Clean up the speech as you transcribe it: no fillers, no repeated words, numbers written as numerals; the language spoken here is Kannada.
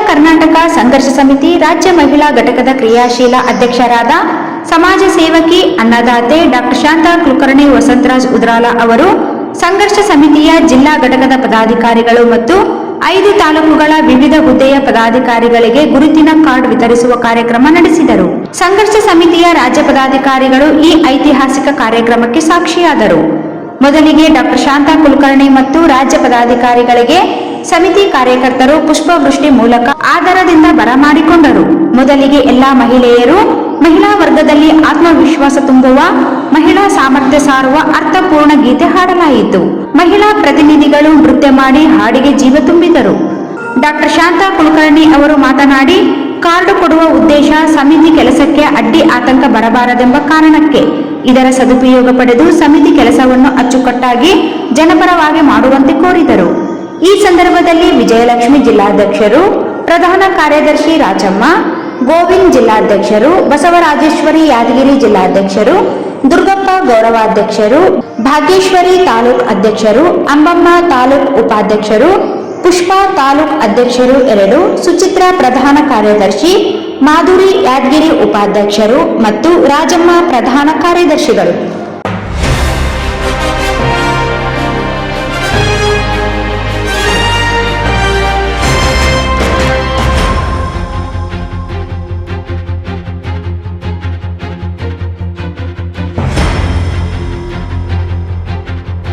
ಕರ್ನಾಟಕ ಸಂಘರ್ಷ ಸಮಿತಿ ರಾಜ್ಯ ಮಹಿಳಾ ಘಟಕದ ಕ್ರಿಯಾಶೀಲ ಅಧ್ಯಕ್ಷರಾದ ಸಮಾಜ ಸೇವಕಿ ಅನ್ನದಾತೆ ಡಾಕ್ಟರ್ ಶಾಂತಾ ಕುಲಕರ್ಣಿ ವಸಂತರಾಜ್ ಉದ್ರಾಲ ಅವರು ಸಂಘರ್ಷ ಸಮಿತಿಯ ಜಿಲ್ಲಾ ಘಟಕದ ಪದಾಧಿಕಾರಿಗಳು ಮತ್ತು 5 ತಾಲೂಕುಗಳ ವಿವಿಧ ಹುದ್ದೆಯ ಪದಾಧಿಕಾರಿಗಳಿಗೆ ಗುರುತಿನ ಕಾರ್ಡ್ ವಿತರಿಸುವ ಕಾರ್ಯಕ್ರಮ ನಡೆಸಿದರು. ಸಂಘರ್ಷ ಸಮಿತಿಯ ರಾಜ್ಯ ಪದಾಧಿಕಾರಿಗಳು ಈ ಐತಿಹಾಸಿಕ ಕಾರ್ಯಕ್ರಮಕ್ಕೆ ಸಾಕ್ಷಿಯಾದರು. ಮೊದಲಿಗೆ ಡಾಕ್ಟರ್ ಶಾಂತಾ ಕುಲಕರ್ಣಿ ಮತ್ತು ರಾಜ್ಯ ಪದಾಧಿಕಾರಿಗಳಿಗೆ ಸಮಿತಿ ಕಾರ್ಯಕರ್ತರು ಪುಷ್ಪವೃಷ್ಟಿ ಮೂಲಕ ಆದರದಿಂದ ಬರಮಾಡಿಕೊಂಡರು. ಮೊದಲಿಗೆ ಎಲ್ಲಾ ಮಹಿಳೆಯರು ಮಹಿಳಾ ವರ್ಗದಲ್ಲಿ ಆತ್ಮವಿಶ್ವಾಸ ತುಂಬುವ, ಮಹಿಳಾ ಸಾಮರ್ಥ್ಯ ಸಾರುವ ಅರ್ಥಪೂರ್ಣ ಗೀತೆ ಹಾಡಲಾಯಿತು. ಮಹಿಳಾ ಪ್ರತಿನಿಧಿಗಳು ನೃತ್ಯ ಮಾಡಿ ಹಾಡಿಗೆ ಜೀವ ತುಂಬಿದರು. ಡಾಕ್ಟರ್ ಶಾಂತಾ ಕುಲಕರ್ಣಿ ಅವರು ಮಾತನಾಡಿ, ಕಾರ್ಡು ಕೊಡುವ ಉದ್ದೇಶ ಸಮಿತಿ ಕೆಲಸಕ್ಕೆ ಅಡ್ಡಿ ಆತಂಕ ಬರಬಾರದೆಂಬ ಕಾರಣಕ್ಕೆ ಇದರ ಸದುಪಯೋಗ ಪಡೆದು ಸಮಿತಿ ಕೆಲಸವನ್ನು ಅಚ್ಚುಕಟ್ಟಾಗಿ ಜನಪರವಾಗಿ ಮಾಡುವಂತೆ ಕೋರಿದರು. ಈ ಸಂದರ್ಭದಲ್ಲಿ ವಿಜಯಲಕ್ಷ್ಮಿ ಜಿಲ್ಲಾಧ್ಯಕ್ಷರು, ಪ್ರಧಾನ ಕಾರ್ಯದರ್ಶಿ ರಾಜಮ್ಮ, ಗೋವಿಂದ್ ಜಿಲ್ಲಾಧ್ಯಕ್ಷರು, ಬಸವರಾಜೇಶ್ವರಿ ಯಾದಗಿರಿ ಜಿಲ್ಲಾಧ್ಯಕ್ಷರು, ದುರ್ಗಪ್ಪ ಗೌರವಾಧ್ಯಕ್ಷರು, ಭಾಗ್ಯೇಶ್ವರಿ ತಾಲೂಕ್ ಅಧ್ಯಕ್ಷರು, ಅಂಬಮ್ಮ ತಾಲೂಕ್ ಉಪಾಧ್ಯಕ್ಷರು, ಪುಷ್ಪಾ ತಾಲೂಕ್ ಅಧ್ಯಕ್ಷರು 2, ಸುಚಿತ್ರಾ ಪ್ರಧಾನ ಕಾರ್ಯದರ್ಶಿ, ಮಾಧುರಿ ಯಾದಗಿರಿ ಉಪಾಧ್ಯಕ್ಷರು ಮತ್ತು ರಾಜಮ್ಮ ಪ್ರಧಾನ ಕಾರ್ಯದರ್ಶಿಗಳು.